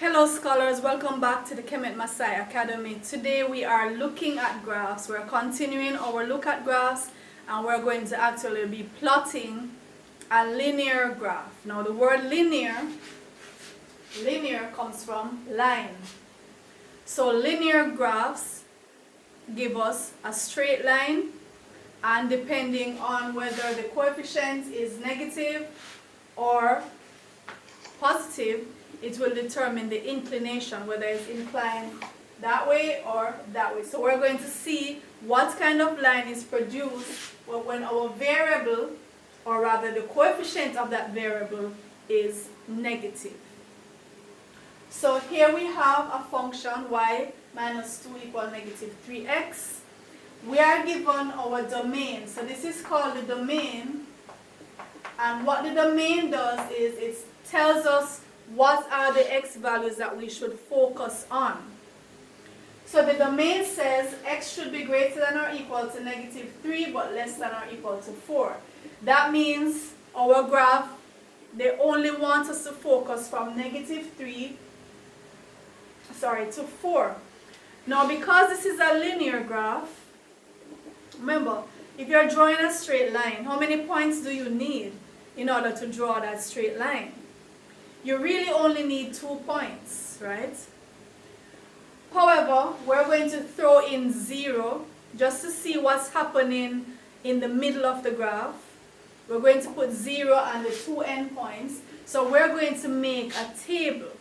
Hello scholars, welcome back to the Kemet Maasai Academy. Today we are looking at graphs. We're continuing our look at graphs and we're going to actually be plotting a linear graph. Now the word linear comes from line. So linear graphs give us a straight line, and depending on whether the coefficient is negative or positive, it will determine the inclination, whether it's inclined that way or that way. So we're going to see what kind of line is produced when our variable, or rather the coefficient of that variable, is negative. So here we have a function y minus 2 equal negative 3x. We are given our domain. So this is called the domain. And what the domain does is it tells us what are the x values that we should focus on. So the domain says x should be greater than or equal to negative 3 but less than or equal to 4. That means our graph, they only want us to focus from negative 3 to 4. Now because this is a linear graph, remember, if you're drawing a straight line, how many points do you need in order to draw that straight line? You really only need 2 points, right? However, we're going to throw in 0 just to see what's happening in the middle of the graph. We're going to put 0 and the 2 endpoints. So we're going to make a table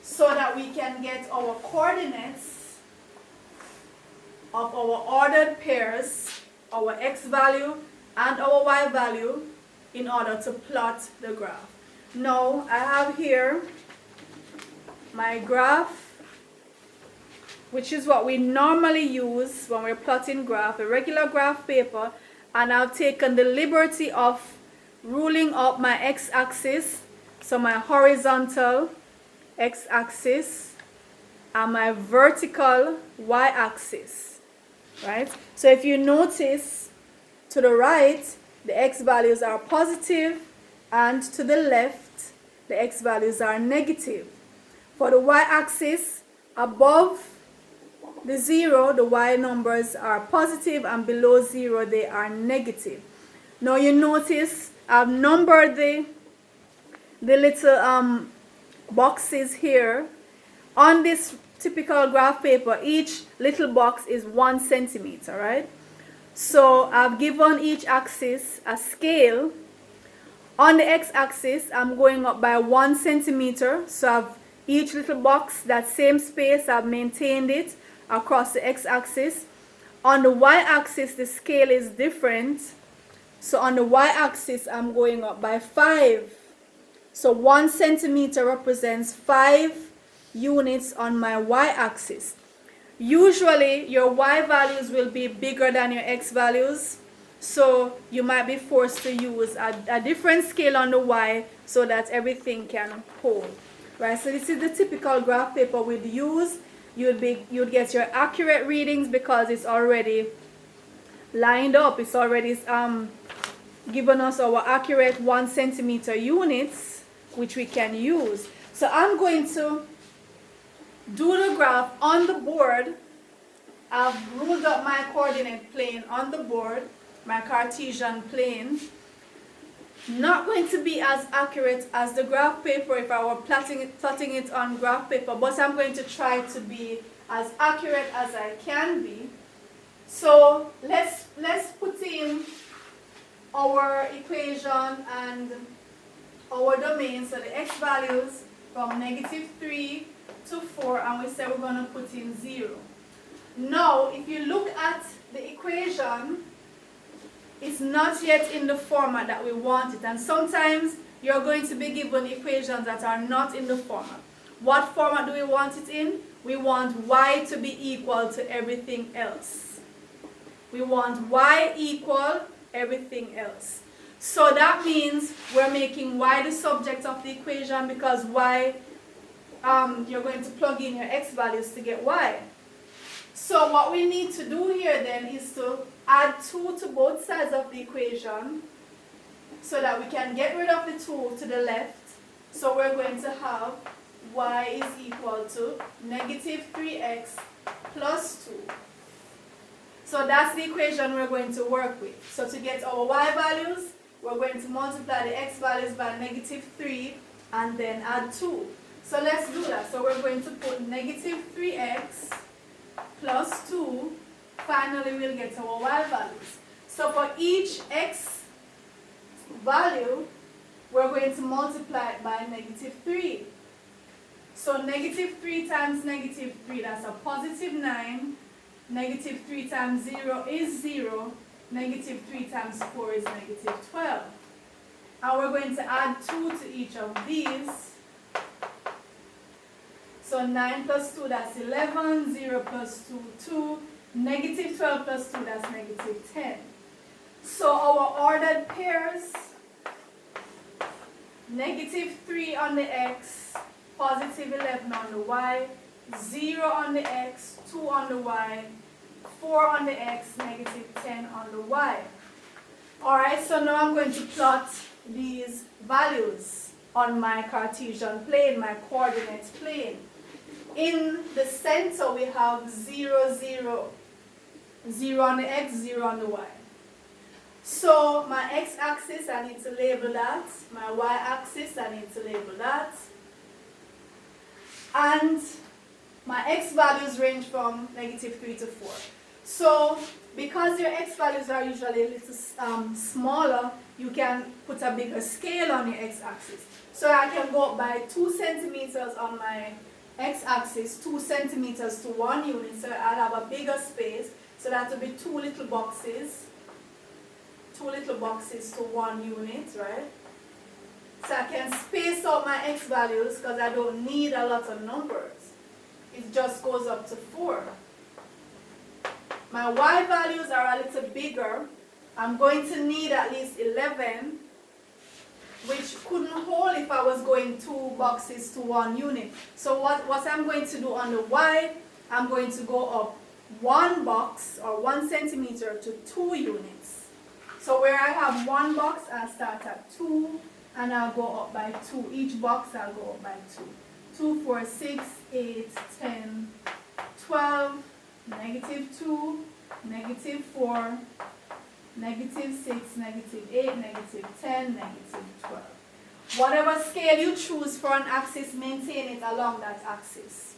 so that we can get our coordinates of our ordered pairs, our x value and our y value, in order to plot the graph. Now I have here my graph, which is what we normally use when we're plotting graph, a regular graph paper, and I've taken the liberty of ruling up my x-axis, so my horizontal x-axis and my vertical y-axis, right? So if you notice, to the right the x values are positive, and to the left the x values are negative. For the y-axis, above the 0 the y numbers are positive, and below 0 they are negative. Now you notice I've numbered the little boxes here. On this typical graph paper, each little box is 1 centimeter, right? So I've given each axis a scale. On the x-axis, I'm going up by 1 centimeter. So each little box, that same space, I've maintained it across the x-axis. On the y-axis, the scale is different. So on the y-axis, I'm going up by 5. So 1 centimeter represents 5 units on my y-axis. Usually, your y values will be bigger than your x values. So you might be forced to use a different scale on the y so that everything can hold. Right? So this is the typical graph paper we'd use. You'd get your accurate readings because it's already lined up. It's already given us our accurate 1 centimeter units, which we can use. So I'm going to do the graph on the board. I've ruled up my coordinate plane on the board, my Cartesian plane. Not going to be as accurate as the graph paper if I were plotting it on graph paper, but I'm going to try to be as accurate as I can be. So let's put in our equation and our domain. So the x values from negative 3 to 4, and we say we're going to put in 0. Now if you look at the equation, it's not yet in the format that we want it, and sometimes you're going to be given equations that are not in the format. What format do we want it in? We want y to be equal to everything else. We want y equal everything else. So that means we're making y the subject of the equation, because y, you're going to plug in your x values to get y. So what we need to do here then is to add 2 to both sides of the equation so that we can get rid of the 2 to the left. So we're going to have y is equal to negative 3x plus 2. So that's the equation we're going to work with. So to get our y values, we're going to multiply the x values by negative 3 and then add 2. So let's do that. So we're going to put negative 3x plus 2. Finally, we'll get our y values. So for each x value, we're going to multiply it by negative 3. So negative 3 times negative 3, that's a positive 9. Negative 3 times 0 is 0. Negative 3 times 4 is negative 12. And we're going to add 2 to each of these. So 9 plus 2, that's 11. 0 plus 2, 2. Negative 12 plus 2, that's negative 10. So our ordered pairs, negative 3 on the x, positive 11 on the y, 0 on the x, 2 on the y, 4 on the x, negative 10 on the y. Alright, so now I'm going to plot these values on my Cartesian plane, my coordinates plane. In the center we have 0, 0. 0 on the x, 0 on the y. So my x-axis, I need to label that. My y-axis, I need to label that. And my x values range from negative 3 to 4. So because your x values are usually a little smaller, you can put a bigger scale on your x-axis. So I can go up by 2 centimeters on my x-axis, 2 centimeters to 1 unit. So I'll have a bigger space. So that will be 2 little boxes. 2 little boxes to 1 unit, right? So I can space out my x values because I don't need a lot of numbers. It just goes up to 4. My y values are a little bigger. I'm going to need at least 11, which couldn't hold if I was going 2 boxes to 1 unit. So what I'm going to do on the y, I'm going to go up 1 box or 1 centimeter to 2 units. So where I have 1 box, I'll start at 2 and I'll go up by 2. Each box I'll go up by 2. 2, 4, 6, 8, 10, 12, negative 2, negative 4, negative 6, negative 8, negative 10, negative 12. Whatever scale you choose for an axis, maintain it along that axis.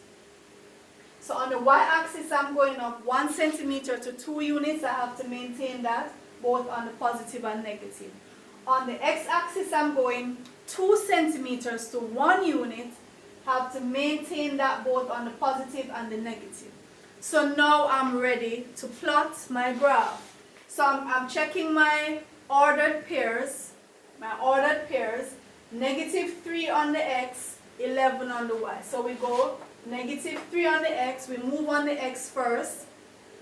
So on the y-axis, I'm going up 1 centimeter to 2 units. I have to maintain that, both on the positive and negative. On the x-axis, I'm going 2 centimeters to 1 unit. Have to maintain that both on the positive and the negative. So now I'm ready to plot my graph. So I'm checking my ordered pairs. Negative 3 on the x, 11 on the y. So we go negative 3 on the x. We move on the x first.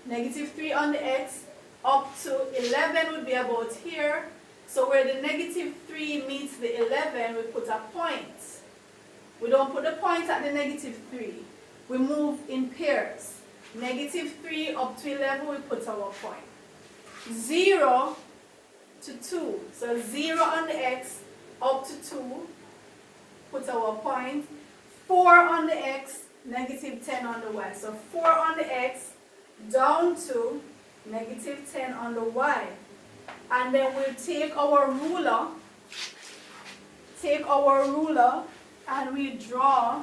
Negative 3 on the x up to 11 would be about here. So where the negative 3 meets the 11, we put a point. We don't put the point at the negative 3. We move in pairs. Negative 3 up to 11, we put our point. 0 to 2. So 0 on the x up to 2, put our point. 4 on the x, negative 10 on the y. So 4 on the x down to negative 10 on the y. And then we'll take our ruler and we draw.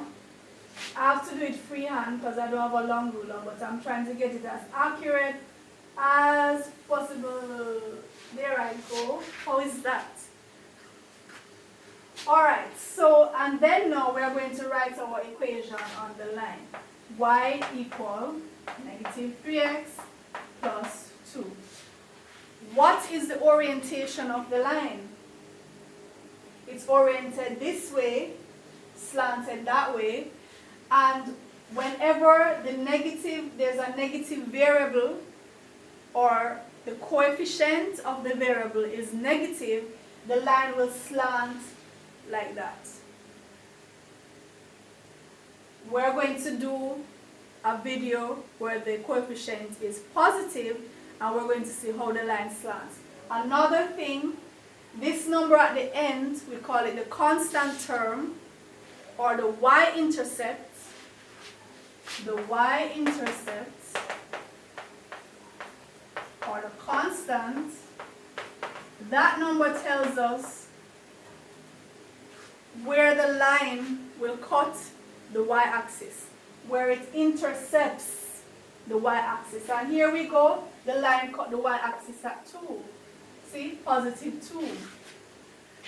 I have to do it freehand because I don't have a long ruler, but I'm trying to get it as accurate as possible. There I go. How is that? Alright, so and then now we are going to write our equation on the line. Y equal negative 3x plus 2. What is the orientation of the line? It's oriented this way, slanted that way, and whenever there's a negative variable or the coefficient of the variable is negative, the line will slant like that. We're going to do a video where the coefficient is positive and we're going to see how the line slants. Another thing, this number at the end, we call it the constant term or the Y-intercept, or the constant, that number tells us where the line will cut the y-axis, where it intercepts the y-axis. And here we go, the line cut the y-axis at 2. See, positive 2.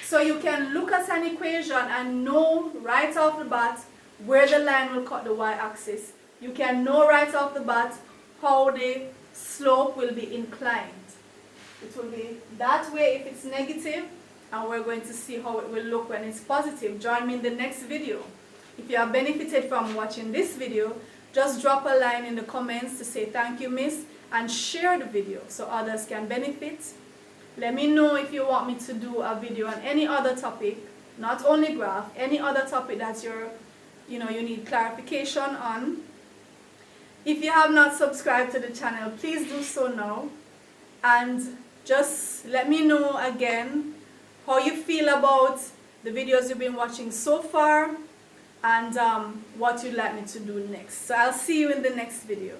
So you can look at an equation and know right off the bat where the line will cut the y-axis. You can know right off the bat how the slope will be inclined. It will be that way if it's negative, and we're going to see how it will look when it's positive. Join me in the next video. If you have benefited from watching this video, just drop a line in the comments to say thank you, miss, and share the video so others can benefit. Let me know if you want me to do a video on any other topic, not only graph, any other topic that you need clarification on. If you have not subscribed to the channel, please do so now. And just let me know again how you feel about the videos you've been watching so far, and what you'd like me to do next. So I'll see you in the next video.